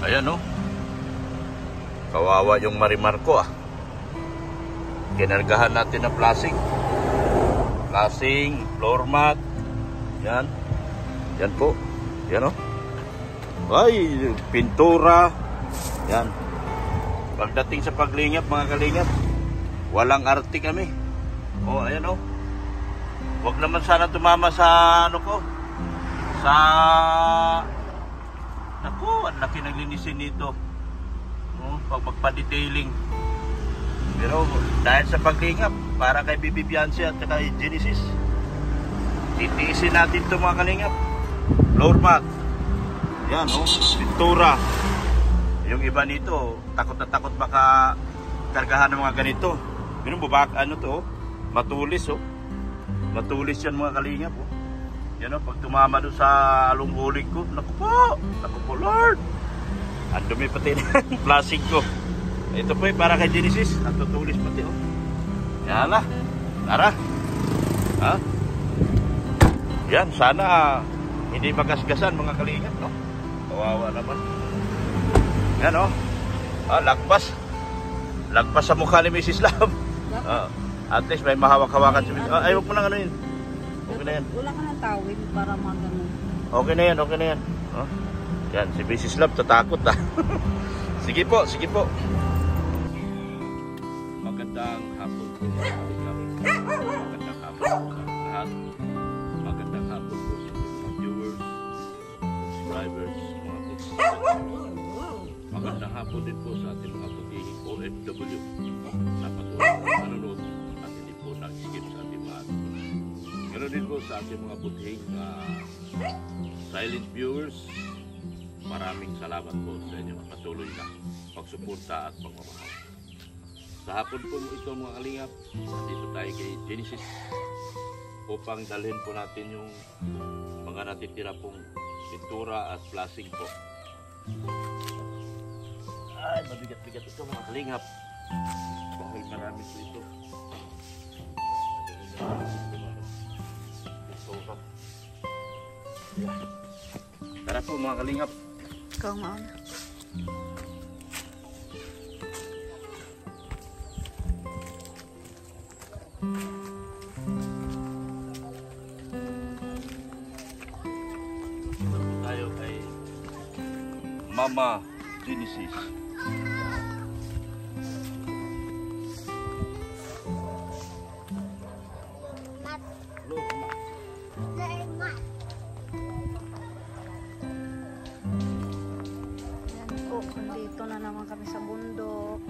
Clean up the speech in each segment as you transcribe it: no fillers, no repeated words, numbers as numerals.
Ayan oh. Kawawa yung Marimar ko ah. Kinargahan natin ng plasing. Plasing, floor mat. Yan. Yan po. Yan oh. Ay, pintura. Yan. Pagdating sa paglingap mga kalingap, walang arte kami. Oh, ayan oh. Huwag naman sana tumama sa ano ko. Sa naku, ang laki ng linisin dito. Oh, pag magpa-detailing. Pero dahil sa paglingap, para kay Bibi Bianci at kay Genesis, titiisin natin ito mga kalingap. Floor mat. Yan oh, pintura. Yung iba nito, takot na takot baka kargahan ng mga ganito. Ganun bubak, ano to, matulis oh. Matulis yan mga kalingap oh. Yan oh, pag tumama doon sa along-uling ko, naku po Lord. Ang dumi pati ng plastic ko. Ito po para kay Genesis, natutulis pati oh. Yan na, tara. Ha? Yan, sana hindi magasgasan mga kalingap no. Kawawa naman. Yan o. Lagpas. Lagpas sa mukha ni Mrs. Love. At least may mahawak-hawakan si Mrs. Ay, huwag mo nang ano yun. Okay na yan. Wala ka ng tawid para magano. Okay na yan, okay na yan. Yan, si Mrs. Love tatakot ah. Sige po, sige po. Magandang hapon po. Magandang hapon po sa lahat. Magandang hapon po sa mga viewers, subscribers, mga subscribers. Magandang hapon din po sa ating mga putihing OFW na patuloy na nanonood at hindi po nag-skip sa ating mga ganoon din po sa ating mga putihing silent viewers. Maraming salamat po sa inyong patuloy na pagsuporta at pagmamahal. Sa hapon po ito mga kalingap, dito tayo kay Genesis upang dalhin po natin yung mga natitira pong pintura at flashing po. Ay, mabigat-bigat ito mga kalingap. Dahil marami po ito. Tara po mga kalingap. Ikaw mauna. Tayo kay Mama Genesis. Dito na naman kami sa bundok.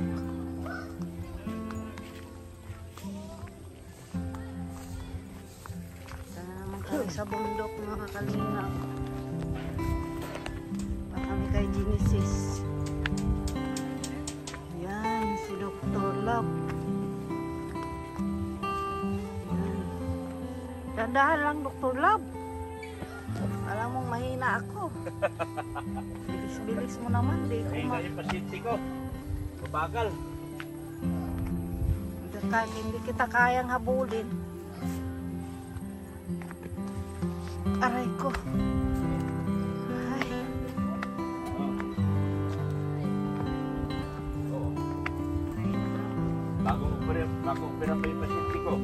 Dito na naman kami sa bundok mga kalingap. Pa kami kay Genesis. Yan, si Dr. Love. Yan. Dandahan lang Dr. Love. Alam mong mahina ako. Bilis-bilis mo naman, di ko Mahina yung pasyente ko. Mabagal. Hindi kita kayang habulin. Aray ko. Ay. Bagong opera pa yung pasyente ko.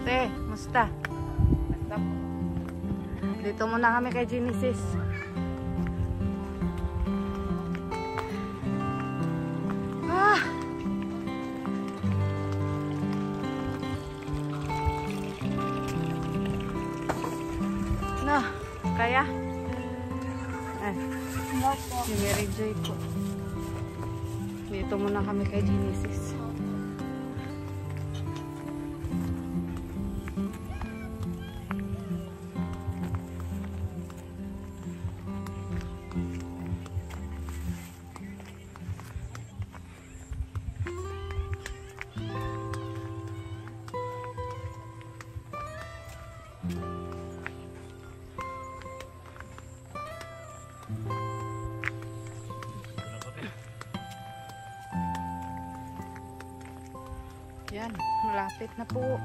Te, musta? Dito muna kami kay Genesis. No, kaya? Si Mary Joy po. Dito muna kami kay Genesis. Yan, malapit na po.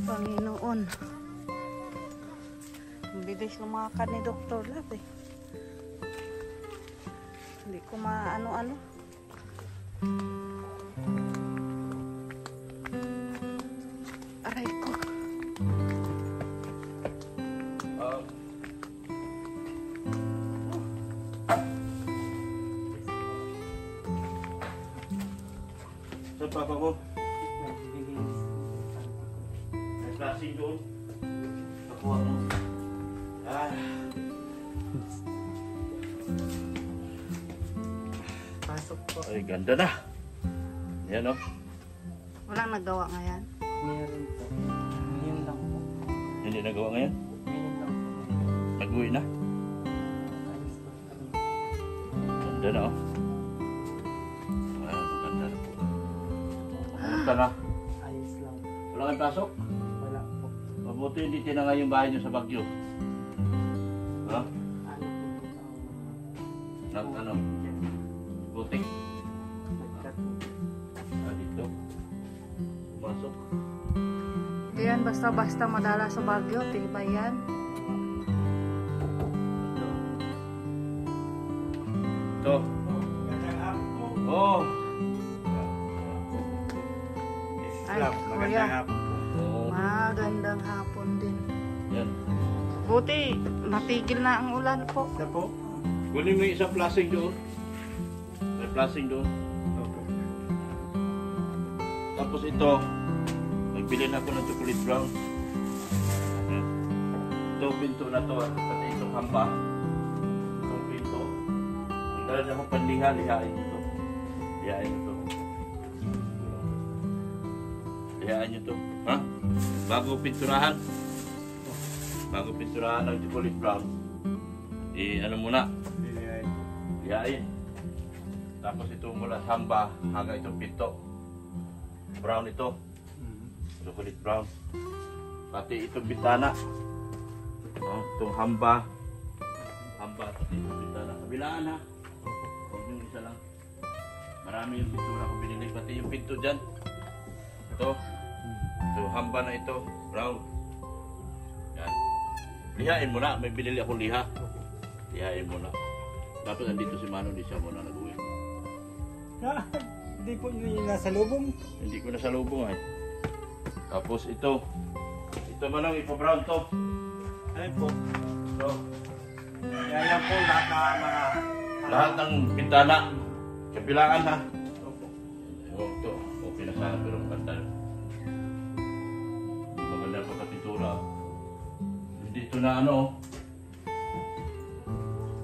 Panginoon. Ang bilis lumakad ni Dr. Lab eh. Hindi ko maano-ano. Aray ko. Sa papa ko? May klaseng doon. Nakuha mo. Pasok po. Ay, ganda na. Yan o. Walang nagawa ngayon. Meron po. Ngayon lang po. Hindi nagawa ngayon. Ngayon lang po. Nag-uwi na. Ayos po kami. Ganda na o. Ay, maganda na po. Kamusta na? Ayos lang. Wala kang pasok? Wala po. Mabuti hindi tinangay yung bahay niyo sa Bagyo. Ha? Ano po po ang Ano? Butik? nagkat po. Dito. Pumasok. Hindi yan basta-basta madala sa Bagyo. Tibay yan. Ito. Oh. Ay, kuya. Oh. Magandang hapon din. Yan. Buti, natigil na ang ulan po. Isa po? Kunin mo yung isang plastic doon. May plastic doon. Opo. Tapos ito, nagbili na ako ng chocolate brown. Ito, pinto na to. Pati itong hamba. Itong pinto. Dahil na akong panliha, lihain nyo to. Lihain nyo to. Lihain nyo to. Ha? Bago pinturahan. Bago pinturahan ng chocolate brown. Ano muna? Lihain. Tapos ito mula sa hamba hanggang itong pinto. Brown ito. Chocolate brown. Pati itong bitana. Itong hamba. Hamba pati itong bitana. Kabilaan ha. Huwag yung isa lang. Marami yung pintura ko binili. Pati yung pinto dyan. Ito. Ito hamba na ito. Brown. Yan. Lihain mo na. May binili akong liha. Lihain mo na. Dapat nandito si Mano. Hindi siya muna nag-uwi. Hindi po yung nasa lubong. Hindi ko na sa lubong ay. Tapos ito. Ito man lang ipa-brown to. Ayun po. Ito. Yan po lahat na mga... Lahat ng bintana. Kabilaan ha. Opo. Oh, ito. Okay na sana pero maganda. Maganda pa kapintura. Hindi ito na ano.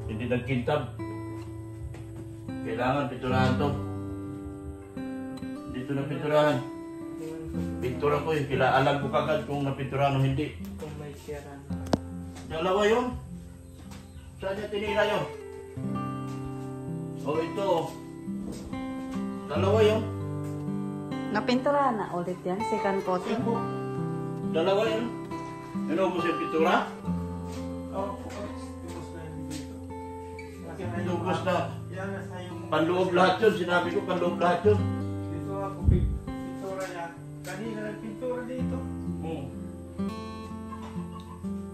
Hindi nagkintab. Kailangan pinturahan to. Dito na pinturahan. Pintura ko eh. Alam ko kagad kung napinturahan o hindi. Kung may sira na. Dalawa yun. Saan niya tinira yun? O ito. Dalawa yun. Napinturahan na ulit yan, second coating. Dalawa yun. Inubos yung pintura? Opo. Tubos na yun dito. Inubos na. Yan nasa yung... Panloob lahat yun. Sinabi ko panloob lahat yun. Dito ako pintura niya. Kanina nagpintura dito.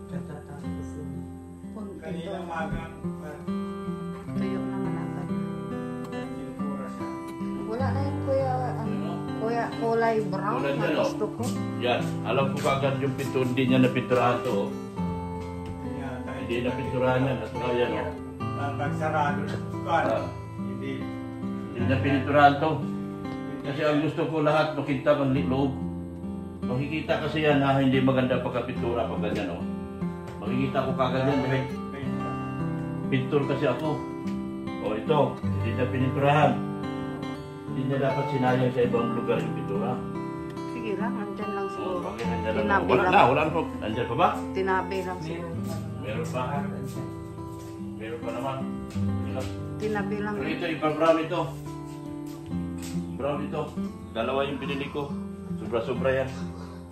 Katatapos yun. Kanina magang Tuyo naman natin. pintura siya. Wala na yung kuya, kuya kulay brown Kulay na dyan, oh. gusto ko. Yan. Alam ko kagad yung pintura. Hindi niya napinturahan to. oh. Hindi napinturahan yan. At saka yan. oh. Nagsarado na. Ah, Hindi. Hindi niya pininturahan to. Kasi ang gusto ko lahat makintab ang loob. Makikita kasi yan na hindi maganda pagkapintura pag ganyan. Oh. Makikita ko kagad yan dahil pintur kasi ako. O ito, hindi niya pininturahan. Hindi niya dapat sinayang sa ibang lugar yung pintura. Sige lang, andyan lang O, siguro. bakit nandyan lang? Tinabi Wala lang. na, wala na po. Nandyan pa ba? Tinabi lang siguro. Meron pa. Meron pa naman. Tinabi lang. Pero ito, ipa-brown ito. Brown ito. Dalawa yung binili ko. Sobra-sobra yan.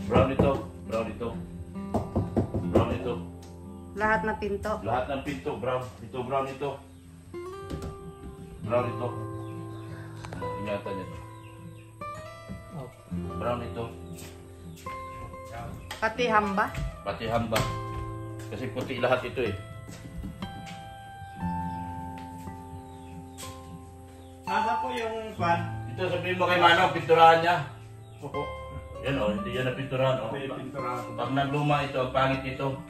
Brown ito. Brown ito. Brown ito. Lahat na pinto. Lahat ng pinto, brown. Ito, brown ito. Brown ito. Ingatan niyo to. Brown ito. Pati hamba. Pati hamba. Kasi puti lahat ito eh. Asa po yung pan? Ito sabihin mo kay Manong, pinturahan niya. Opo. Yan o, hindi yan napinturahan o. May pintura ako. Pag nagluma ito, ang pangit ito.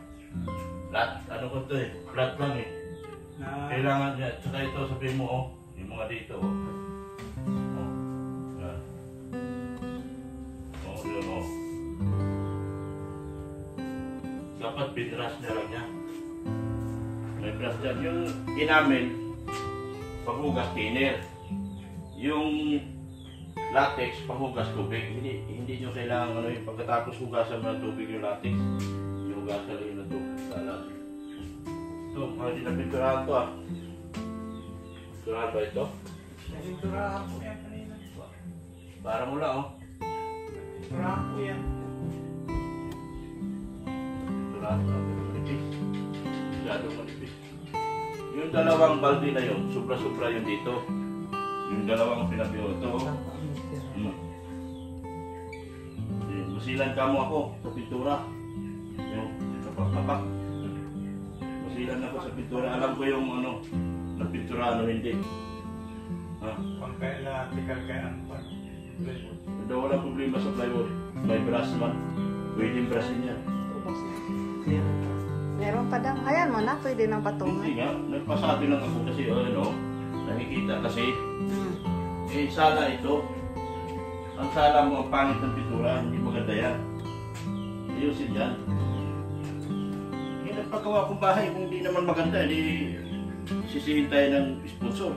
Flat, ano ko ito eh, flat lang eh. Na, Kailangan niya, tsaka ito sabihin mo oh, yung mga dito oh. Oh, yan. Oh, yun oh. Dapat binrush niya lang niya. May brush dyan. Yung enamel, paghugas thinner. Yung latex, panghugas tubig. Hindi nyo kailangan ano yung pagkatapos hugasan mo ng tubig yung latex. Yung hugasan lang yun ng tubig. Salat. Ito, hindi na pinturahan to ah. Pinturahan ba ito? may pintura ako yan kanina. Para mula oh. Pintura ako yan. Pinturahan to. Manipis. Masyadong manipis. Yung dalawang balde na yun, sobra-sobra yun dito. Yung dalawang pinabiyo ito. Masilan ka mo ako sa pintura. Yung kapak-kapak. Masilan ako sa pintura. Alam ko yung ano, na pintura ano hindi. Ha? Pagkaila, tikal kaya ang pan. Hindi wala problema sa plywood. May brush man. Pwedeng brushin yan. Meron pa daw. Ayan mo na, pwede nang patungan. Hindi nga. Nagpasabi lang ako kasi ano, nakikita kasi. Hmm. Eh sala ito. Ang sala mo ang pangit ng pintura. Hindi maganda yan. Ayusin yan. Yung nagpagawa kong bahay kung hindi naman maganda, hindi sisihin tayo ng sponsor.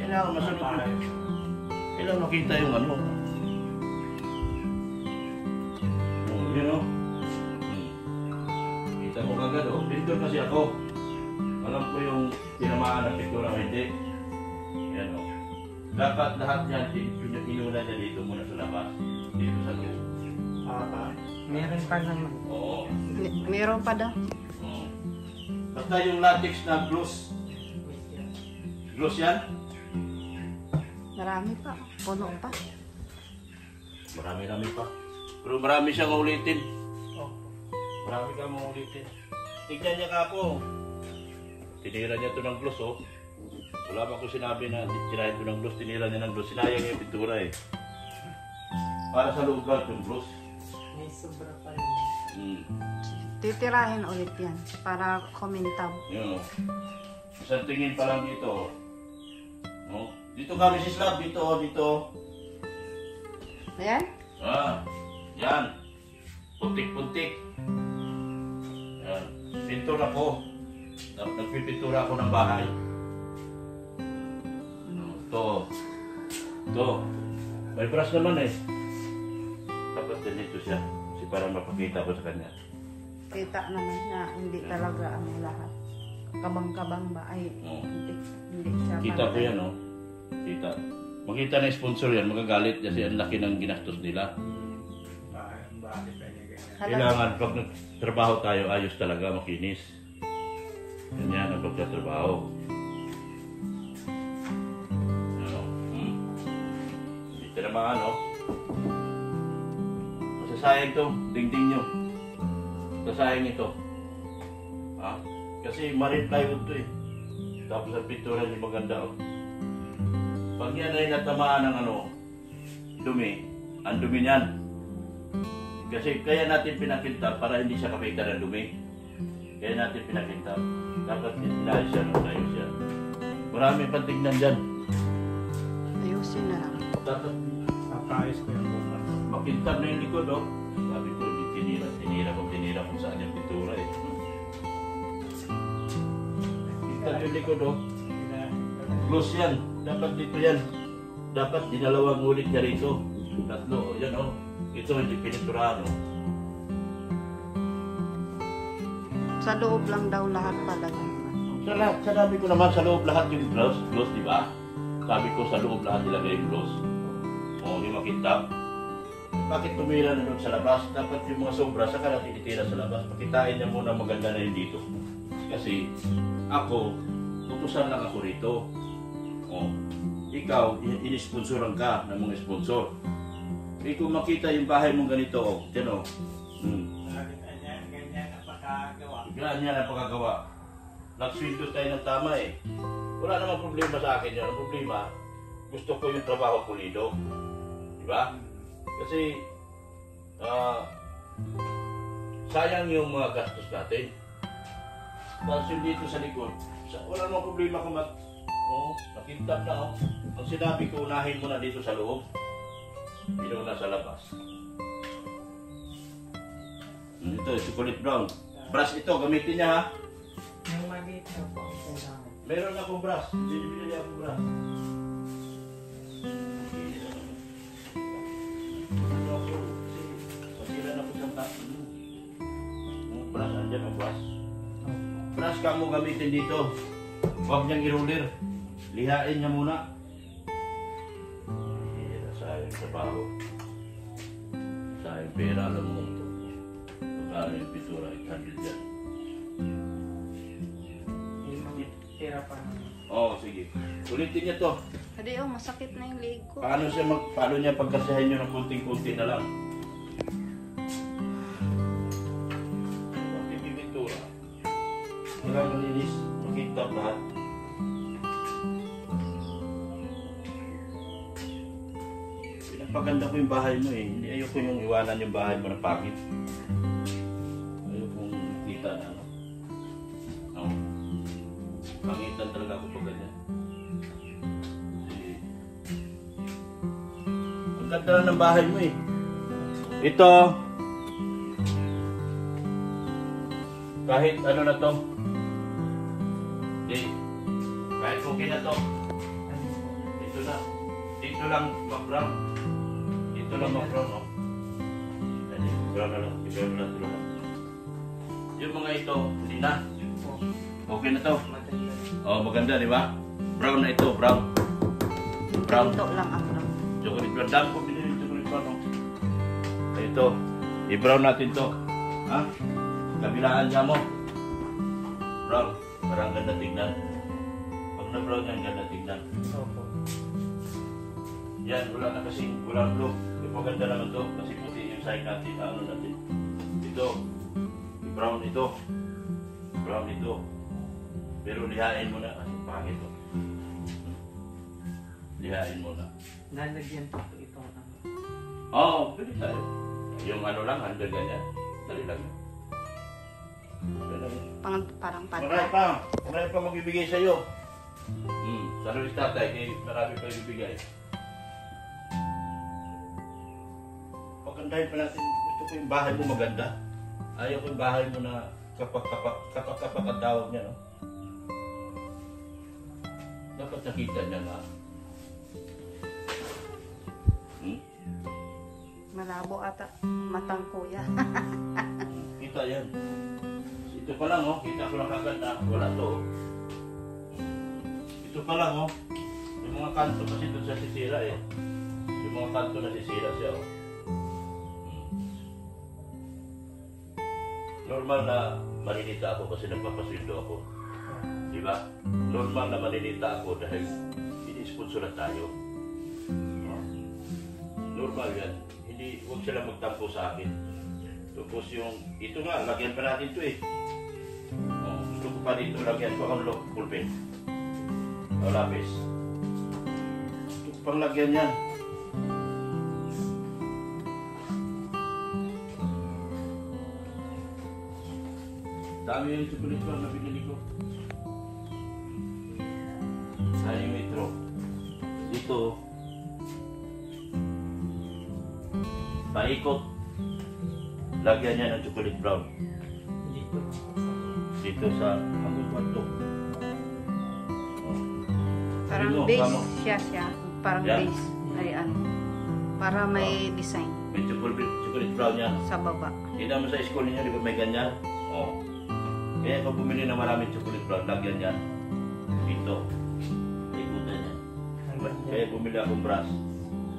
Kailangan masunod mo. Kailangan makita yung ano. Oh, yun o. Kita mo kagad o. Pintor kasi ako. Alam ko yung tinamaan ng pintura o hindi. Yan o. Dapat lahat yan, inuna niya dito muna sa labas. Dito sa loob. Meron pa naman. Oo. Meron pa daw. Oo. Basta yung latex na gloss. Gloss yan? Marami pa. Puno pa. Marami-rami pa. Pero marami siyang ulitin. Oh. Marami kang ulitin. Tignan niya ka ako. Tinira niya ito ng gloss oh. Wala pa ko sinabi na tirahin ito ng gloss. Tinira niya ng gloss. Sinayang yung pintura eh. Para sa loob lang yung gloss. May sobra pa rin. Titirahin ulit yan para kumintab. Yun oh. Isang tingin pa lang dito oh. Oh. Dito kami si Slab. Dito oh. Dito. Ayan? Ah. Yan. Puntik-puntik. Yan. Pintura ako. Nagpipintura ako ng bahay. Ito. Ito. May brush naman eh. Dapat ganito siya. Kasi para mapakita ko sa kanya. Kita naman na hindi talaga ang lahat. Kabang-kabang ba? Ay, Oo. hindi siya. Kita ko yan oh. Kita. Makita na yung sponsor yan. Magagalit kasi ang laki ng ginastos nila. Bakit pa niya ganyan? Kailangan pag nagtrabaho tayo, ayos talaga, makinis. Ganyan ang pagtatrabaho. Ano? Hindi tinamaan, no? Masasayang to, dingding nyo. Masasayang ito. Ha? Kasi marine plywood to eh. Tapos ang pintura niya maganda, oh. Pag yan ay natamaan ng ano, dumi, ang dumi niyan. Kasi kaya natin pinakintap para hindi siya kapita ng dumi. Kaya natin pinakintap. Dapat inayos siya ng ayos siya. Marami pang tignan dyan. Ayusin na lang. Dapat Papayos ko yung bukas. makintap na yung likod, oh. Sabi ko, tinira ko saan yung pintura eh. Kintab yung likod, oh. Close yan. Dapat dito yan. Dapat dinalawang ulit niya rito. Tatlo, oh. Yan, oh. Ito hindi pininturahan, oh. Sa loob lang daw lahat pala yan. Sa lahat, sinabi ko naman sa loob lahat yung gloss, di ba? Sabi ko sa loob lahat ilagay yung gloss. O, yung makintab. Bakit tumira na doon sa labas? Dapat yung mga sobra, saka natin itira sa labas. Pakitain niya muna maganda na yun dito. Kasi ako, utusan lang ako rito. O, ikaw, inisponsoran ka ng mga sponsor. kung makita yung bahay mong ganito, oh. Yan oh. Ganyan ang pagkagawa. Ganyan ang pagkagawa. Nagsweldo tayo ng tama eh. Wala namang problema sa akin yun. Ang problema, gusto ko yung trabaho pulido. Diba? Kasi, sayang yung mga gastos natin. Tapos yung dito sa likod, wala namang problema kung nakintap na oh. Ang sinabi ko, unahin mo na dito sa loob. Hindi na sa labas. Ito, chocolate brown. Brush ito, gamitin niya ha. Yung maliit na po ang kailangan. Meron akong brush. Binili akong brush. Masira na po siyang tapo. Brush, andyan ang brush. Brush ka mo gamitin dito. Huwag niyang i-roller. Lihain niya muna. Sayang sa baho. Sayang pera, alam mo. Magkano yung pintura, 800 yan. Tira pa naman. Oo, sige. Ulitin niya to. Hindi oh, masakit na yung leg ko. Paano niya pagkasihan nyo ng kunting-kunti na lang? Kunting pintura. Wala malinis. Makita lahat. Pinapaganda ko yung bahay mo eh. Hindi ayoko yung iwanan yung bahay mo na pangit. Ayoko yung kita na ano. No. Pangitan talaga ako pag ganyan. Ang ganda na ng bahay mo eh. Ito. Kahit ano na to. Kahit okay na to. Dito na. Dito lang mag-brown. Dito lang mag-brown oh. Brown na lang. Brown na lang. Yung mga ito, hindi na. Okay na to. Oh, maganda, di ba? Brown na ito, brown. Brown. Ito lang ang brown. Chocolate brown. Dami ko binili yung chocolate brown. Oh. Ito. I-brown natin to. Ha? Kabilaan niya mo. Brown. Parang ganda tignan. Pag na-brown yan, ganda tignan. Opo. Yan, wala na kasi. Walang blue. Yung maganda naman to. Kasi puti yung side natin. Ano natin. Ito. I-brown ito. Brown ito. Pero lihain mo na. Kasi pangit to. Lihain mo na. Nalagyan po ito. Oo, pwede tayo. Yung ano lang, under ganyan. Dali lang. Dali lang. Parang Marami panta. pa. Marami pa magbibigay sa'yo. Sa Luis Tatay, kaya marami pa ibibigay. Pagandahin pa natin. Gusto ko yung bahay mo maganda. Ayaw ko yung bahay mo na kapak-kapak ang tawag niya, no? Dapat nakita niya na. Malabo ata matang kuya. Kita yan. Ito pa lang, oh. Kita ko lang kagad na wala to. Ito pa lang, oh. Yung mga kanto kasi doon sa sisira, eh. Yung mga kanto na sisira siya, oh. Normal na maninita ako kasi nagpapaswindo ako. Di ba? Normal na maninita ako dahil ini-sponsor na tayo. Normal yan. Hindi, huwag sila magtampo sa akin. Tapos yung, ito nga, lagyan pa natin ito eh. Gusto ko pa dito, lagyan pa ang pulpen. O lapis. Gusto ko pang lagyan yan. Dami yung chocolate bar na binili ko. Saan yung metro? Dito. Paikot. Lagyan niya ng chocolate brown. Dito. Dito sa hanggang kwarto. Parang Sabi mo, base kamo. siya. Parang Yan. base. Ay ano. Para may design May chocolate brown yan. sa baba. Kita mo sa school niyo, di ba may ganyan? Oo. Kaya kung bumili na maraming chocolate brown, lagyan yan. Dito. Ikutan yan. Kaya bumili akong brush.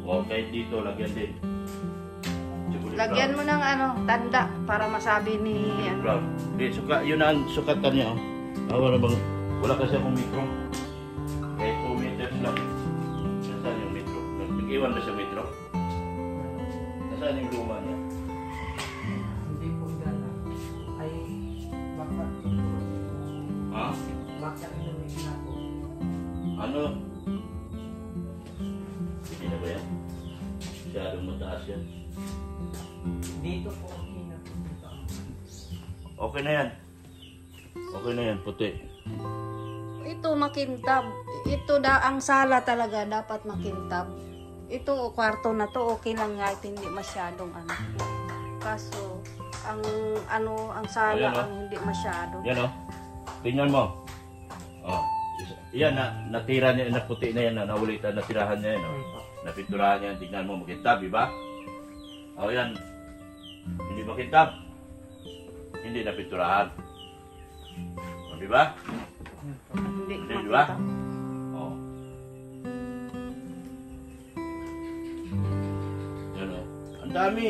O kahit dito, lagyan din. Chocolate Lagyan mo ng ano, tanda para masabi ni ano. brown. Di, yun ang sukatan niya. Oh. Wala bang, wala kasi akong metro. Kahit 2 meters lang. Saan yung metro? Nag-iwan na sa metro? Nasaan yung luma niya? Hindi po gana. Ay, baka Ha? baka inuwi na po. Ano? Hindi na ba yan? Masyadong mataas yan. Dito po okay na po. Dito. Okay na yan. Okay na yan, puti. Ito makintab. Ito ang sala talaga dapat makintab. Ito kwarto na to okay lang kahit hindi masyadong ano. Kaso ang sala Ayan, oh. ang hindi masyado. Yan o. Tingnan mo. Oh. Yan natira niya, na puti na yan, naulitan, natirahan niya yan. Oh. Napinturahan niya, tingnan mo, makintab, diba? O yan. Hindi makintab. Hindi napinturahan. O, diba? Hindi Hindi, diba? makintab. O. Yan o. Ang dami.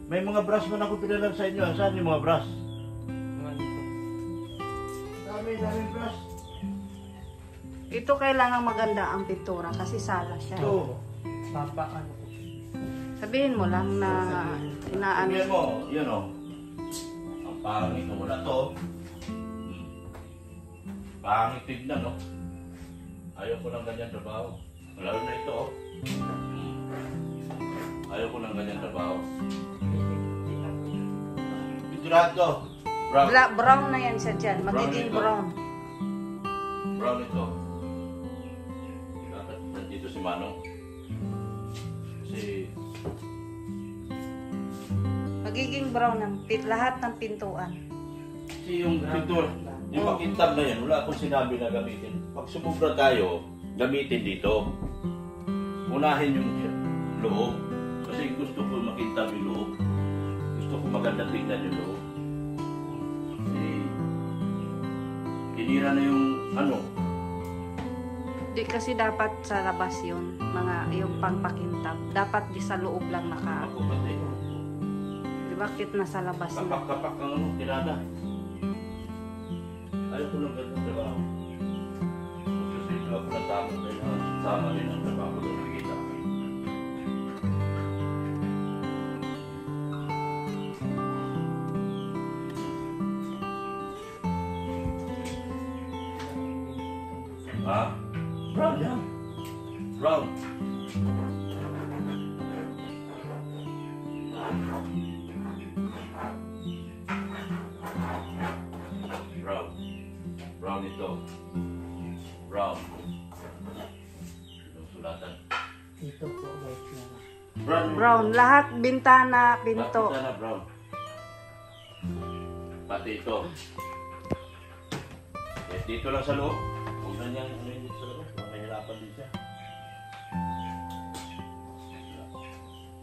May mga brush man ako pinalang sa inyo. Saan yung mga brush? Dami brush. Ito kailangan maganda ang pintura kasi sala siya. Ito. Papa, ano po? Sabihin mo lang na inaano. Tingnan mo, yan o. Ang pangit mo na to. Pangit tignan, no? Ayaw ko ng ganyan trabaho. Lalo na ito, oh. Ayaw ko ng ganyan trabaho. Pinturado. Brown. Brown na yan siya dyan. Magiging Brown brown. Brown ito. Dapat nandito si Manong. Kasi Magiging brown ang lahat ng pintuan. yung pintur, yung makintab na yan, wala akong sinabi na gamitin. Pag sumubra tayo, gamitin dito. Unahin yung loob. Kasi gusto ko makintab yung loob. Gusto ko maganda tingnan yung loob. Kasi tinira na yung ano. Di kasi dapat sa labas yun, yung pangpakintab. Dapat di sa loob lang Ako pati. Di bakit nasa labas na? Kapak-kapak ang ano, tirada. Ayaw ko lang ganun trabaho. Kasi ako ng tama kayo na tama rin ang trabaho ko nakikita ko. Ha? Brown yan. Brown. Brown. Brown ito. Brown. Itong sulatan. Dito po, white na. Brown. Brown. Lahat bintana, pinto. Bakit na brown? Pati ito. Eh, dito lang sa loob. Huwag na niyang ano yun dito sa loob. Mahirapan din siya.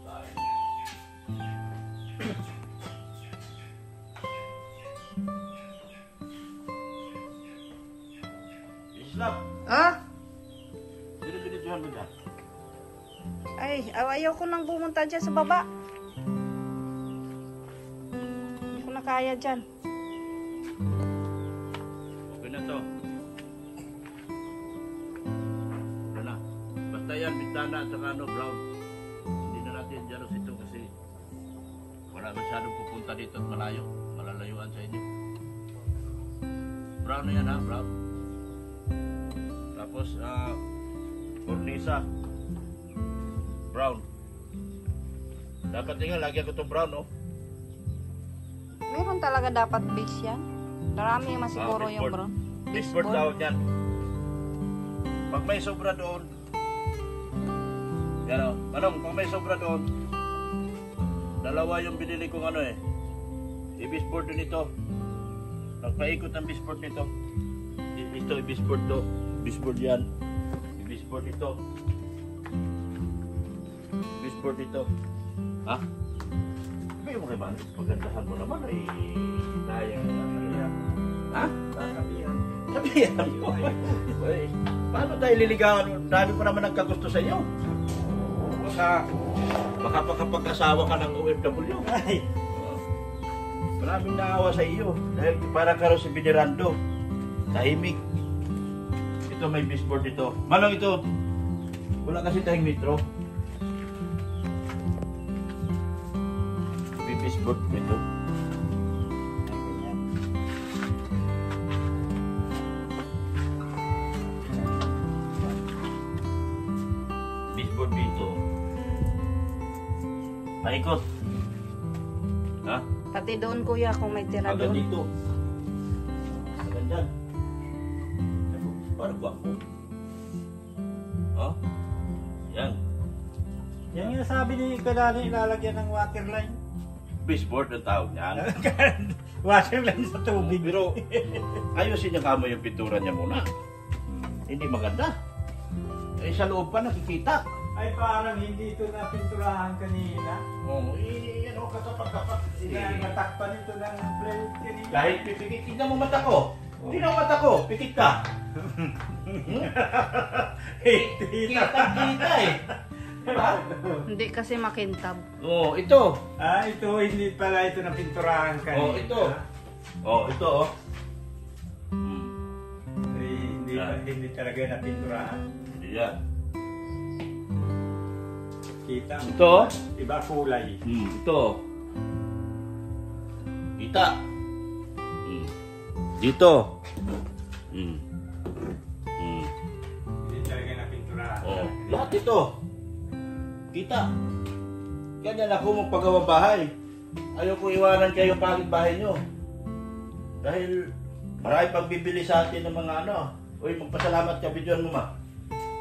Sayang. Islap! Ah? Binibinidyohan mo dyan. Ay, ayaw ko nang pumunta dyan sa baba. Hindi ko na kaya dyan. Okay na to. Wala na. Basta yan, bintana at saka ano, brown. Hindi na natin dyan ito kasi wala masyadong pupunta dito at malayo. Malalayuan sa inyo. Brown na yan ha, brown. Tapos, cornisa. Brown. Dapat tingnan, lagyan ko itong brown, oh. Meron talaga dapat base yan. Marami naman siguro yung baseboard. brown. Baseboard tawag yan. Pag may sobra doon, yan o. Manong, pag may sobra doon, dalawa yung binili kong ano eh. I-baseboard din ito. Nagpaikot ang baseboard nito. Ito, i-baseboard to. Baseboard yan. I-baseboard ito. Baseboard ito. Ha? Sabi mo kay Man, pagandahan mo naman ay daya. Ha? Sasabihan. Sabihan mo. Uy, paano tayo liligawan? Dami pa naman nagkagusto sa inyo. Baka makapag-asawa ka ng OFW. Ay! Maraming naawa sa iyo. Dahil para ka rin si Binirando. Tahimik. Ito may baseboard dito. Manong ito. Wala kasi tayong metro. baseboard ito. Ay, ganyan. Baseboard dito. Paikot. Ha? Pati doon kuya kung may tira Hanggang doon. dito. Hanggang dyan. Parang gwapo. Oh? Yan. Yan yung sabi ni Kadali, ilalagyan ng waterline. Baseboard ang tawag niyan. Waterline sa tubig. Pero ayusin niya kamo yung pintura niya muna. Hindi maganda. Eh sa loob pa nakikita. Ay, parang hindi ito na pinturahan kanina. Oh, ano kasapat-kapat. Natakpan ito ng plate kanina. Kahit pipikit, tignan mo mata ko. Tignan mo mata ko, pikit ka. Kita eh. Diba? Hindi kasi makintab. Oh, ito. Ah, ito hindi pala ito na pinturahan kanina. Oh, ito. Oh, ito oh. Ay, hindi talaga na pinturahan. Hindi yan. Kita mo. Ito? Iba kulay. Ito. Kita. Dito. Hindi talaga na pinturahan. Oh, lahat ito. Kita. Ganyan ako magpagawa bahay. Ayoko iwanan kayo pangit bahay nyo. Dahil marami pagbibili sa atin ng mga ano. Uy, magpasalamat ka, bidyon mo ma.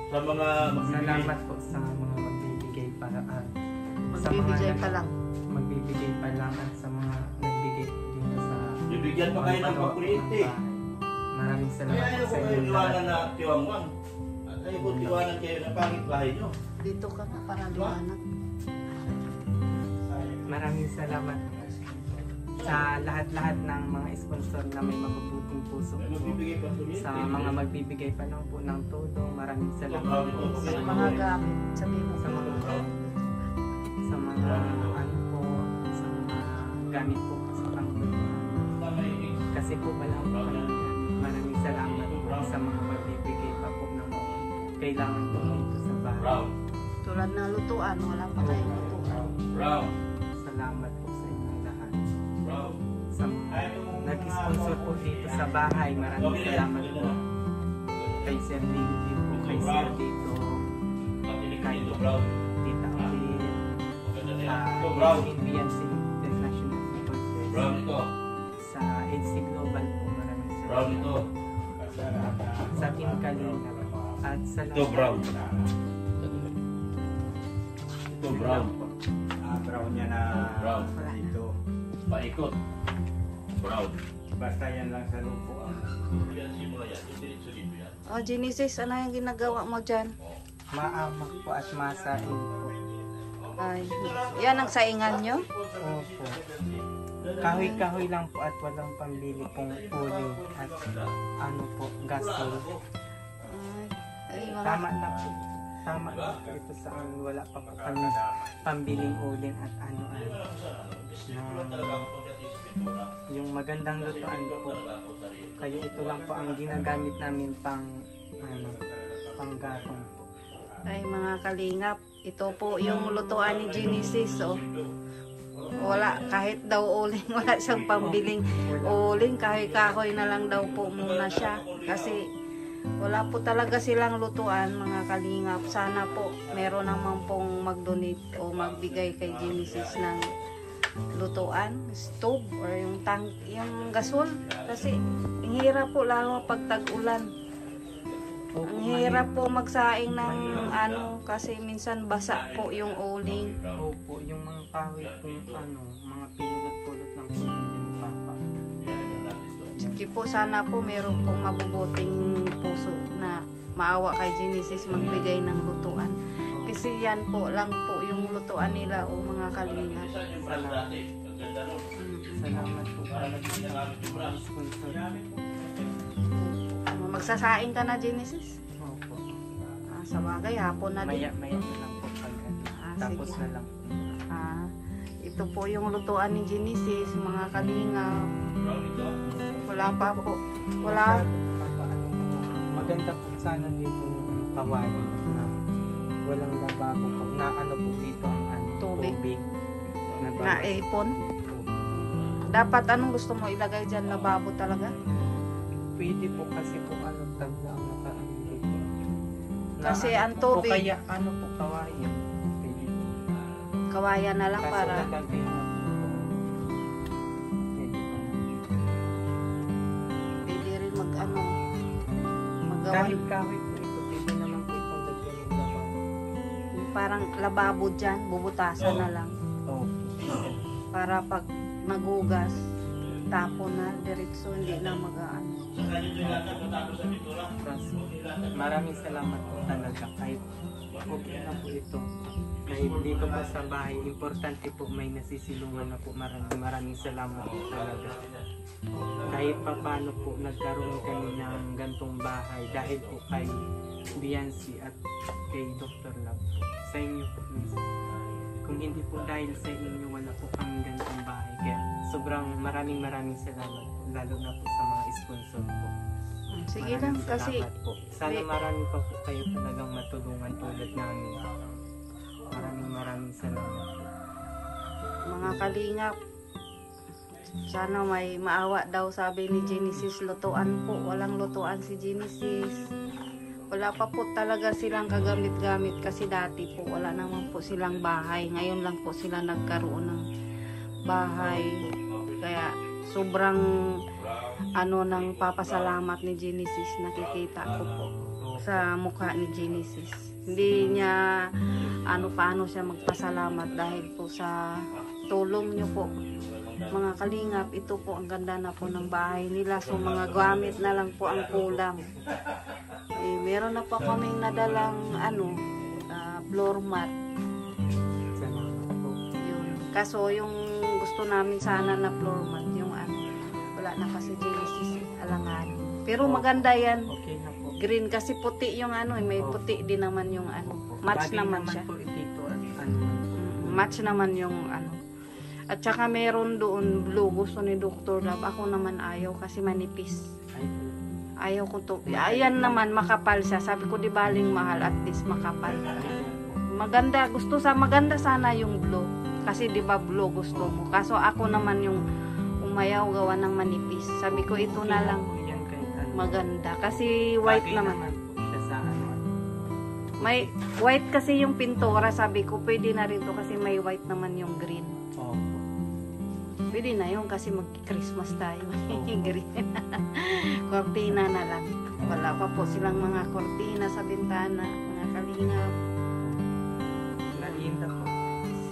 Sa mga magbibigay. Salamat po sa mga magbibigay paraan. Magbibigay pa lang. Magbibigay pa lang at sa mga nagbigay dito sa Bibigyan pa kayo ng pagpagawa pakuryente. ng bahay. Maraming Kaya salamat po ayoko sa kayo inyo iwanan lahat. na tiwangwang. At ayoko iwanan kayo ng pangit bahay nyo. Dito ka na para liwanag. Maraming salamat sa lahat-lahat ng mga sponsor na may mabubuting puso May po. magbibigay pa kuryente. Sa mga magbibigay pa lang po ng tulong, maraming salamat po Sa mga gamit. Sabi mo sa mga ano po, sa mga gamit po sa pangkulungan. Kasi po wala po kami yan. Maraming salamat po sa mga magbibigay pa po ng kailangan po dito sa bahay. Brown. tulad ng lutuan. Wala pa tayong lutuan. Brown. Salamat po sa inyong lahat. Brown. Sa mga nag-sponsor po dito sa bahay, maraming salamat po. Kay Sir David po, kay Sir Dito, kay Brown. Tita Auril, Ito, brown. sa BNC International Brown University, ito. sa AC Global po, maraming Brown salamat. ito. Sa Team Kalina, at sa Ito brown. Ito brown. Brown niya na Brown. dito. Paikot. Brown. Basta yan lang sa lupo. Yan simula yan. Yung diretso dito yan. Oh, Genesis, ano yung ginagawa mo dyan? Maamak po at masain po. Ay, yan ang saingan nyo? Opo. Kahoy-kahoy lang po at walang pambili pong uling at ano po, gasol. Ay, mga Tama na po. Tama na po ito sa amin. Wala pa po kami pambiling uling at ano yung magandang lutuan po. Kaya ito lang po ang ginagamit namin pang panggatong po. Ay, mga kalingap. Ito po yung lutuan ni Genesis, oh. Wala, kahit daw uling, wala siyang pambiling uling. Kahoy-kahoy na lang daw po muna siya. Kasi wala po talaga silang lutuan, mga kalingap. Sana po meron naman pong mag-donate o magbigay kay Genesis ng lutuan, stove, or yung tank, yung gasol. Kasi ang hirap po lalo pag tag-ulan. Ang hirap po magsaing ng ano kasi minsan basa po yung uling. Opo, yung mga kahoy kung mga pinulot-pulot ng yung papa. Sige po, sana po meron pong mabubuting puso na maawa kay Genesis magbigay ng lutuan. Kasi yan po lang po yung lutuan nila o mga kalinga. Salamat po para sa sponsor. Magsasaing ka na, Genesis? Opo. Sa bagay, hapon na din. Maya na lang po pag tapos sige. na lang. Ito po yung lutuan ni Genesis, mga kalinga. Wala pa po. Wala. Maganda po sana dito yung kawali na walang lababo po. Na ano po dito ang Tubig. Na Na ipon. Opo. Dapat anong gusto mo ilagay dyan? Lababo talaga? Pwede po kasi po tagla ang nakaano dito. Kasi ang O tubig, kaya po kawayan. Pwede po. kawayan na lang Kaso para nalagay na po. Pwede po. pwede rin magawa. Kahit kahoy po ito, pwede naman po itong lagyan ng labaw. Parang lababo dyan, bubutasan na lang. Oh. Para pag nagugas, tapo na, diretso, hindi na mag-ano. Kaso, maraming salamat po talaga. Kahit okay na po ito. Kahit dito po sa bahay, importante po may nasisilungan na po. Maraming salamat po talaga. Kahit pa paano po nagkaroon kami ng gantong bahay dahil po kay Biancy at kay Dr. Love po. Sa inyo po mismo. Kung hindi po dahil sa inyo, wala po kami gantong bahay. Kaya sobrang maraming salamat po. Lalo na po sa mga sponsor po. Sige lang, Maraming kasi salamat po. Sana marami pa po kayo talagang matulungan tulad namin. Maraming salamat po. mga kalingap, sana may maawa daw, sabi ni Genesis, lutuan po. Walang lutuan si Genesis. Wala pa po talaga silang kagamit-gamit kasi dati po wala naman po silang bahay. Ngayon lang po sila nagkaroon ng bahay. Kaya sobrang nang papasalamat ni Genesis, nakikita ko po sa mukha ni Genesis. Hindi niya paano siya magpasalamat dahil po sa tulong niyo po. Mga kalingap, ito po ang ganda na po ng bahay nila. So mga gamit na lang po ang kulang. Meron na po kaming nadalang floor mat. Salamat po. Yun. Kaso yung gusto namin sana na floor mat, yung wala na kasi Genesis, alanganin. Pero maganda yan. Okay na po. Green kasi puti yung may puti din naman yung match Bagay naman siya. po dito at Match naman yung At saka meron doon blue, gusto ni Dr. Love. Ako naman ayaw kasi manipis. ay po. Ayaw ko to. Ayan naman, makapal siya. Sabi ko, di baling mahal, at least makapal. Maganda sana yung blue. Kasi di ba blue gusto mo. Kaso ako naman yung umayaw gawa ng manipis. Sabi ko, ito na lang Yan kahit maganda. Kasi white Bagay naman. po siya sa May white kasi yung pintura. Sabi ko, pwede na rin to kasi may white naman yung green. Opo. Pwede na yun kasi mag-Christmas tayo. Green. Kortina na lang. Wala pa po silang mga kortina sa bintana. Mga kalingap. Malinda po.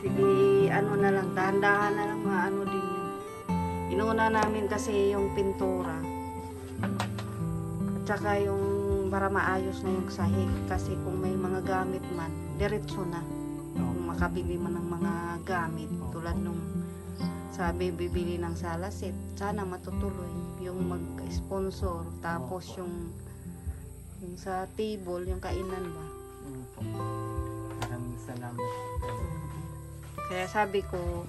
Sige, na lang. Dahan-dahan na lang din yun. Inuna namin kasi yung pintura. At saka yung para maayos na yung sahig. Kasi kung may mga gamit man, diretso na. Kung makabili man ng mga gamit. Tulad nung sabi bibili ng salasit, sana matutuloy yung mag-sponsor, tapos yung sa table, yung kainan ba. Maraming salamat. Kaya sabi ko,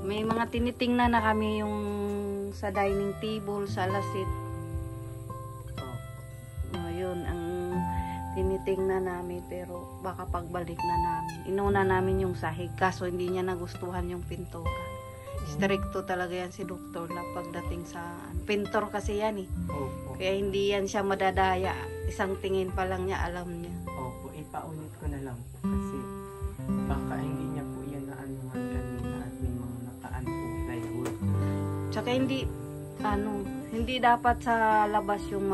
may mga tinitingnan na kami yung sa dining table, salasit. Yun ang tinitingnan namin, pero baka pagbalik na namin. Inuna namin yung sahig, kaso hindi niya nagustuhan yung pintura. Stricto talaga yan si Dr. na pagdating sa pintor kasi yan Opo. Kaya hindi yan siya madadaya. Isang tingin pa lang niya, alam niya. Opo, ipaulit ko na lang po kasi baka hindi niya po yan naanuhan kanina at may mga nakaan po plywood. Tsaka hindi dapat sa labas yung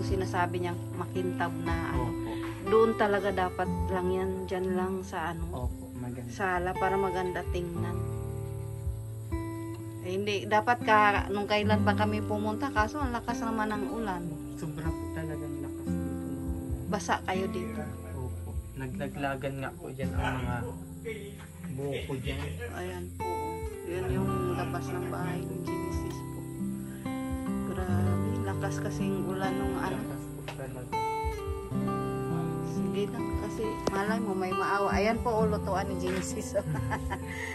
sinasabi niya makintab na Opo. Doon talaga dapat lang yan, dyan lang sa Opo, maganda. sala para maganda tingnan. Hindi, dapat nung kailan pa kami pumunta, kaso ang lakas naman ng ulan. Sobra po talagang lakas dito. Basa kayo dito. Opo. Naglaglagan nga po dyan ang mga buko dyan. Ayan po. Yun yung labas ng bahay ng Genesis po. Grabe, lakas kasing ulan nung Lakas po talaga. Sige lang, kasi malay mo may maawa. Ayan po, lutuan ni Genesis.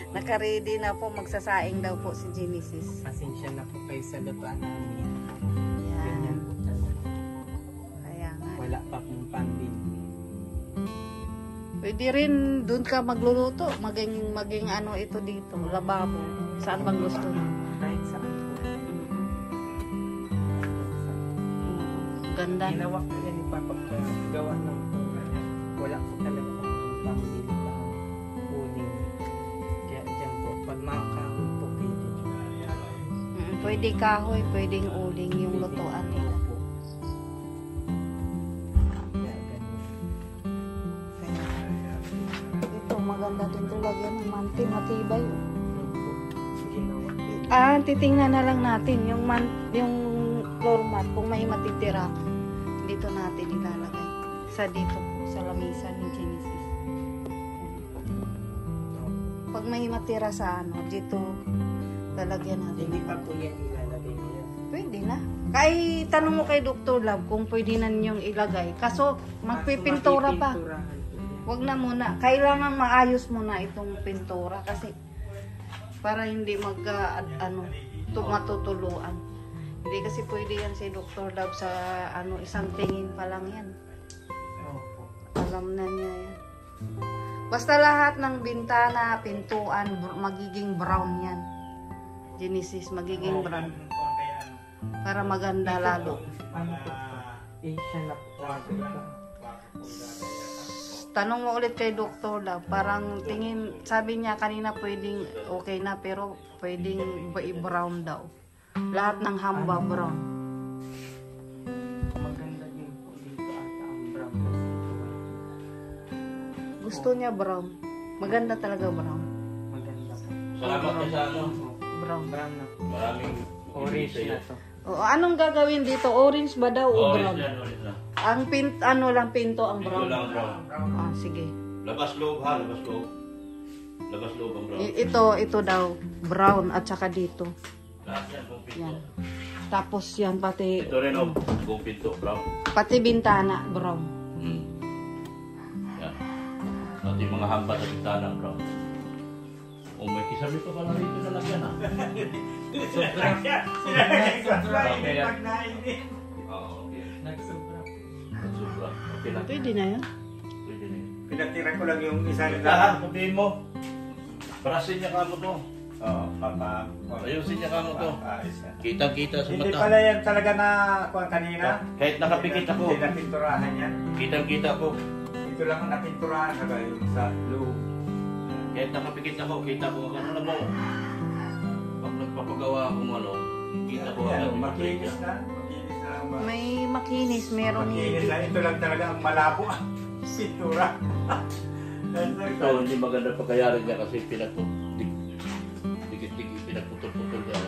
Naka-ready na po, magsasaing daw po si Genesis. Pasensya na po kayo sa lutuan namin. Ayan. Ganyan po talaga. Kaya nga. Wala pa pong pambili. Pwede rin doon ka magluluto. Maging ito dito, lababo. Saan bang gusto mo? Kahit saan po. Ganda. Ginawa ko yan ni Papa gawa ng wala po talaga akong pambili pa uling. Kaya dyan po, pag mga kahoy po pwede. Pwede kahoy, pwedeng uling yung lutuan nila. Po. Kaya ganun. Ito, maganda din ito. Lagyan ng manti, matibay. Po. Ginawa ko. Titingnan na lang natin yung floor mat kung may matitira. Dito natin ilalagay. Sa dito po, sa lamisa ni Genesis. Pag may matira sa dito, lalagyan natin. Hindi pa po yan ilalagay niya. Pwede na. Kaya tanong mo kay Dr. Love kung pwede na ninyong ilagay. Kaso, magpipintura pa. Mapipinturahan po yan. Wag na muna. Kailangan maayos muna itong pintura kasi para hindi matutuluan. Hindi kasi pwede yan si Dr. Love sa isang tingin pa lang yan. Opo. Alam na niya yan. Basta lahat ng bintana, pintuan, magiging brown yan. Genesis, magiging brown. Para maganda lalo. Ano po? Asian na po. Tanong mo ulit kay Dr. Love, parang tingin, sabi niya kanina pwedeng okay na pero pwedeng i-brown daw. Lahat ng hamba brown. Maganda din po dito ata ang brown kasi ito white. Gusto niya brown. Maganda talaga brown. Maganda po. Salamat ka sa Brown. Brown na po. Maraming Orange na to. O, anong gagawin dito? Orange ba daw o brown? Orange yan, orange na. Ang lang pinto ang Ito brown. lang brown. Sige. Labas loob ha, labas loob. Labas loob ang brown. Ito daw brown at saka dito. Lahat yan, buong pinto. Yan. Tapos yan pati Ito rin oh, buong pinto, brown. bintana brown. Hmm. Yan. Pati mga hamba sa bintana, brown. Oh, may kisabi pa pala rito na lagyan ha. Oo, okay. Nagsobra. Sobra. Okay lang. Pwede na yan. Pwede na yun. Pinatira ko lang yung isa na Lahat, sabihin mo. Parasin niya kamo to. Oo, papa. Ayusin niya kamo to. Ayos yan. Kitang-kita sa Hindi mata. pala yan talaga na kuha kanina. Kahit nakapikit ako. Hindi napinturahan yan. Kitang-kita ko. Ito lang ang napinturahan na yung sa loob. Kahit nakapikit ako, kita ko ano mo. Pag nagpapagawa akong kita ko Yan, agad yung makinis plate na. Makinis na. May makinis, meron Makinis na. Ito lang talaga ang malabo. Pintura. Ito, hindi maganda pagkayarin niya kasi dikit-dikit, pinagputol-putol niya.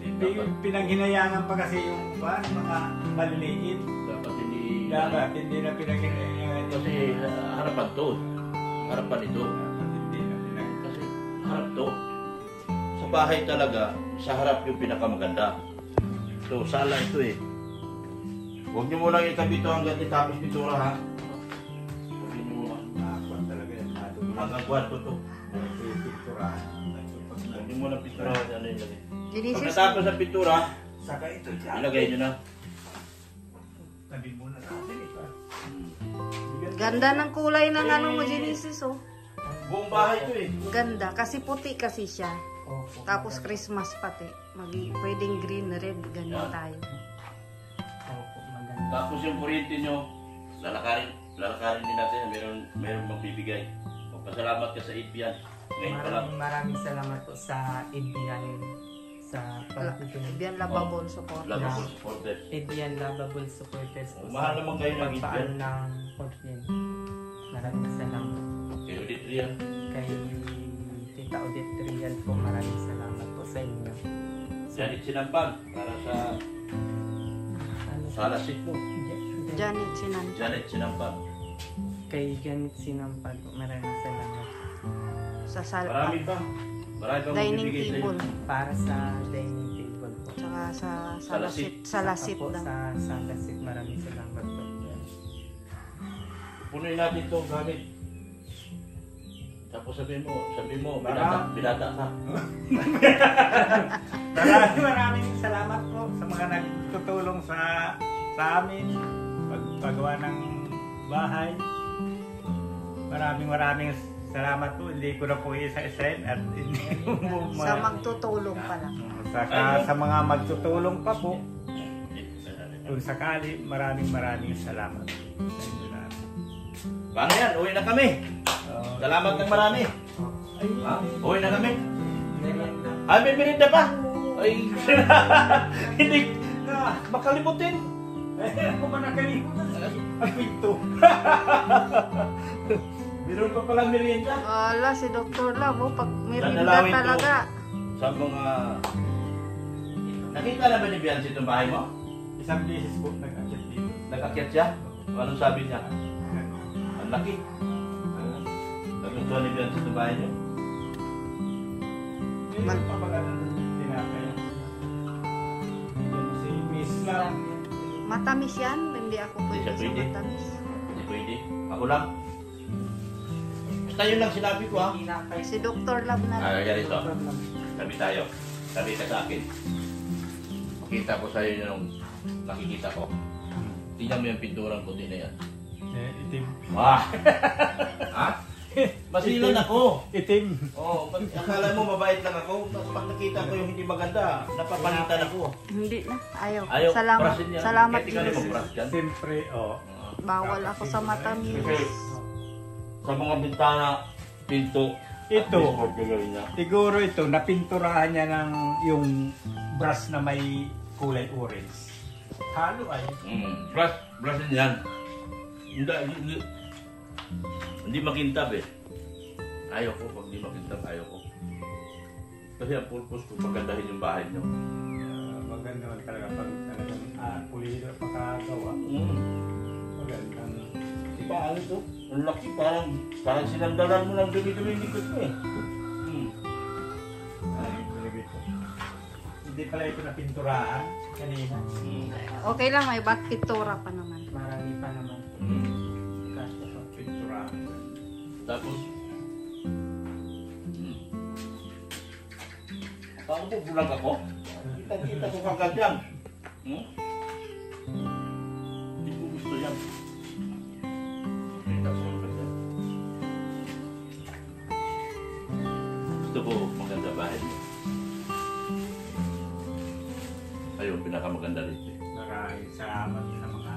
Hindi yung pinaghinayangan pa kasi yung mga maliliit. Dapat hindi... Dapat hindi na pinaghinayangan. Kasi harapan to. Harapan ito. Hindi na pinaghinayangan. Kasi harap to. Sa bahay talaga, sa harap yung pinakamaganda. So, sala ito eh. Huwag niyo munang itabi ito hanggang itapos pintura ha. Huwag niyo muna. Nakakuan talaga yan. Hanggang kwarto to. Pinturahan. Huwag niyo muna pintura. Ano yun lagi. Genesis, Pagkatapos ng pintura, Saka ito dyan. ilagay niyo na. Tabi muna natin ito. ganda ng kulay ng mo Genesis oh. Buong bahay ito eh. Ganda kasi puti kasi siya. Opo. Tapos Christmas pati. Pwedeng green, red, ganyan Yan. tayo. Opo, maganda. Tapos yung kuryente nyo, lalakarin din natin. Meron magbibigay. Magpasalamat ka sa Ibian. Ngayon pa lang. Maraming salamat po sa Ibian sa pagtutulong. Biyan labable support. Labas supported. Ibian Lovable Supporters po Mahal naman kayo ng pagpaan Ibian. ng kuryente. Maraming salamat. Kay Odit Rian. Kay Tita Odette Rial po, maraming salamat po sa inyo. Janet Sinampang. Para sa Ano, salasit mo. Janet Sinan. Janet Sinampang. Kay Janet Sinampag po, maraming salamat. Sa Marami pa. Marami pa dining magbibigay sa table. Para sa dining table po. Tsaka sa Salasit. salasit po daw. sa Salasit, maraming salamat po. Punuin natin ito gamit. Tapos sabihin mo, Bara. binata ka. Maraming salamat po sa mga nagtutulong sa amin. Paggawa ng bahay. Maraming Salamat po, hindi ko na po isa-isahin at hindi mo Sa magtutulong pala. Saka sa mga magtutulong pa po, kung sakali, maraming salamat. Sa inyo lahat. Paano yan? Uwi na kami. Salamat ng marami. Ha? Uwi na kami. Ay, may merinda pa. Ay, hindi makalimutin. Ay, ako man nakalimutan. Ang pinto. Meron pa pala merienda. Wala, si Dr. Love, pag merinda Dadalawin ko. talaga. Sa mga... Nakita na ba ni Bianci itong bahay mo? Isang beses po nag-akyat dito. Nag-akyat siya? Anong sabi niya? Ang laki. Nagustuhan ni Bianci itong bahay niyo? Meron pa pala ng tinapay. Yan si Miss lang. Matamis yan, hindi ako pwede siya sa pwede. matamis. Hindi pwede. Ako lang. Basta yun lang sinabi ko ha. Si Dr. Love na lang. Ganito. Sabi tayo. Sabi ka sa akin. Makita ko sa'yo yung nakikita ko. Tingnan mo yung pinturang puti na yan. Itim. Wah! Ha? Masilan ako. Itim. Oo, akala mo mabait lang ako. Pag nakita ko yung hindi maganda, napapalitan ako. Hindi na, ayaw. Ayaw, Salamat, brasin yan. salamat Kahit ikaw Jesus. naman bras dyan. Siyempre, Bawal ako sa matamis. Kasi sa mga bintana, pinto, Ito. at baseboard gagawin niya. Siguro ito, napinturahan niya ng yung brush na may kulay orange. Halo ay. Brush din yan. Hindi makintab eh. Ayaw ko, pag hindi makintab, ayaw ko. Kasi ang purpose ko, pagandahin yung bahay niyo. Maganda naman talaga pag talagang pulido pakagawa. Magandang. Diba, ano ito? Ang laki, parang sinandalan mo lang dumi-dumi yung likod mo eh. Nilibit ko. Hindi pala ito napinturahan kanina. Okay lang, may bat pintura pa naman. Marami pa naman. Kaso po. Pinturahan. Tapos, paano mo bulag ako? Kita ko kagad yan. Hindi ko gusto yan. Kita ko kagad yan. Gusto ko maganda bahay niyo. Ayun, pinakamaganda rito eh. Maraming salamat sa mga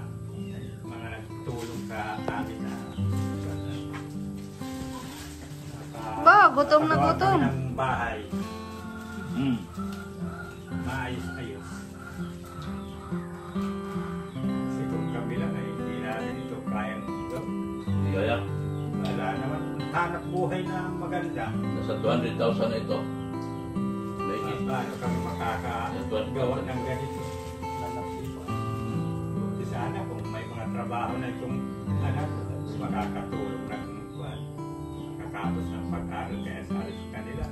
nagtulong sa amin na Ba, gutom na nakagawa gutom. kami ng bahay. Mm. Maayos-ayos. Kasi kung kami lang ay hindi natin ito kayang ito. Hindi kaya. Wala naman hanap buhay na maganda. Nasa 200,000 na ito. Naigit. Paano kami makakagawa ng ganito? Kasi sana kung may mga trabaho na itong anak, makakatulong ng buwan. Makakapos ng pag-aral kaya sa kanila.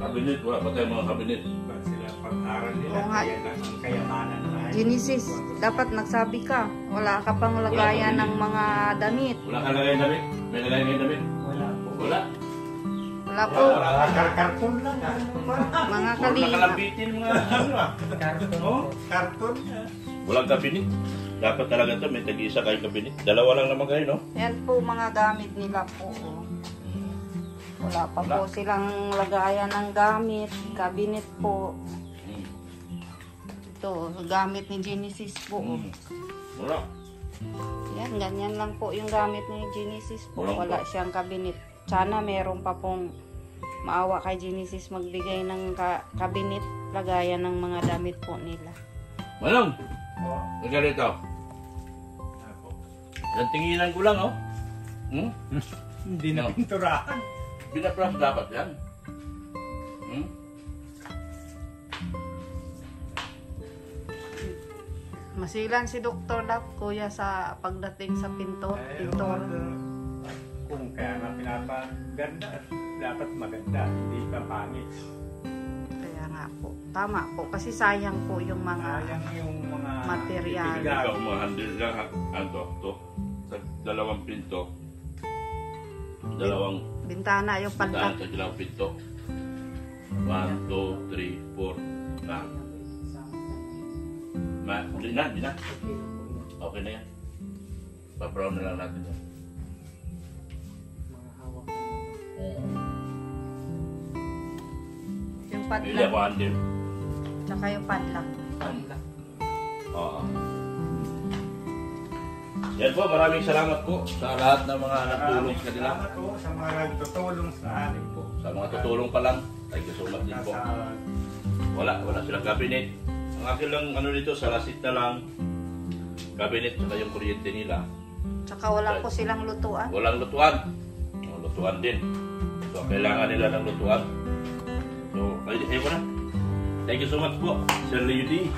Kabinet, wala pa tayong mga kabinet. Ba't sila pag-aral nila, Oo nga. kaya lang ang kayamanan na ay- Genesis, dapat nagsabi ka. Wala ka pang lagayan ng mga damit. Wala ka lagay damit? May lagay ngayon damit? Wala po. Wala. Wala po. Karton lang. Mga Puro kalinga. nakalabitin mga ano ah. Karton Oh, po. karton. Walang kabinet. Dapat talaga ito, may tag-isa kayong kabinet. Dalawa lang naman kayo, no? Yan po mga gamit nila po. Wala pa po silang lagayan ng gamit. Cabinet po. Ito, gamit ni Genesis po. Wala. Yan, ganyan lang po yung gamit ni Genesis po. Walang Wala siyang cabinet. Sana meron pa pong maawa kay Genesis magbigay ng cabinet, lagayan ng mga damit po nila. Manong, Oh, nagalito. ako. Yan tinginan ko lang, oh. Hindi na pinturahan. Binabras dapat yan. Masilan si Dr. Love, kuya, sa pagdating sa pintor. Kung kaya nga pinapaganda, dapat maganda, hindi pa pangit. Kaya nga po. Tama po. Kasi sayang po yung mga... Sayang yung mga Material. Hindi ka umahandle lang, ano, to. Sa dalawang pinto. Dalawang Bintana, yung daan pantak. sa dalawang pinto. 1, 2, 3, 4. Na. Hindi na. Okay na yan. Pa-brown na lang natin yan. Mga hawak na Yung Hindi padlock. ako andin. Tsaka yung padlock. Oo. Yan po, maraming salamat po sa lahat ng mga nagtulong sa kanila. Salamat po sa mga nagtutulong sa amin po. Sa mga tutulong pa lang. Thank you so much din po. Wala silang cabinet. Ang akin lang ano dito, sa lasit na lang. Cabinet saka yung kuryente nila. Tsaka wala po silang lutuan. Walang lutuan. Lutuan din. So, kailangan nila ng lutuan. So, ayun na. Thank you so much po, Sir Leo D.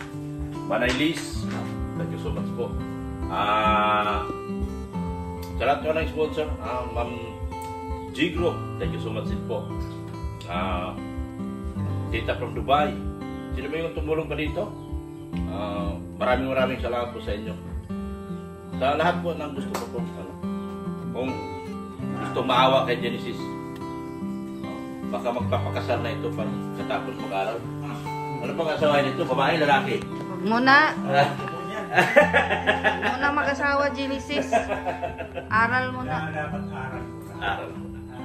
Manay Liz. Thank you so much po. Sa lahat ko ng sponsor, Ma'am G Group. Thank you so much din po. Tita from Dubai. Sino ba yung tumulong pa dito? Maraming salamat po sa inyo. Sa lahat po ng gusto ko po. Kung gusto maawa kay Genesis, baka magpapakasal na ito pag katapos mag-aral. Ano pang asawa nito? Babae, lalaki? Muna mag-asawa, Genesis. Aral muna. Dapat aral po na. Aral muna.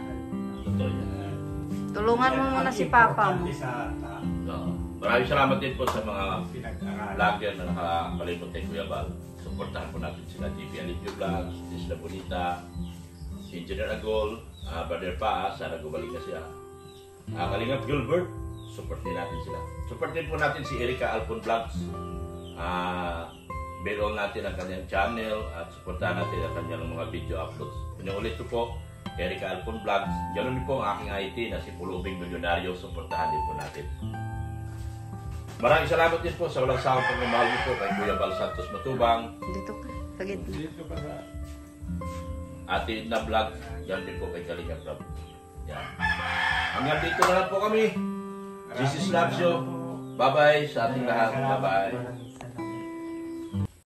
Totoo yan. Tulungan mo muna si Papa mo. Sa Maraming salamat din po sa mga pinag-aralan. vlogger na nakakalimot kay Kuya Bal. Suportahan po natin sila JP Alipio Vlogs, Isla Bonita, si Engineer Agol, Brother Paa, sana gumalik na siya. Kalingap Gilbert, support din natin sila. Support din po natin si Erica Alpon Vlogs. Below natin ang kanyang channel at supportahan natin ang kanyang mga video uploads. Ulit po, Erica Alpon Vlogs. Ganoon din po ang aking IT na si Pulubing Milyonaryo. Supportahan din po natin. Maraming salamat din po sa walang sawang pagmamahal niyo po kay Kuya Bal Santos Matubang. Dito ka, sa gitna. Dito pa sa Ate Edna Vlog. Yan din po kay Kalingap Vlog. Yan. Hanggang dito na lang po kami. Jesus loves you. Bye-bye sa ating lahat. Bye-bye.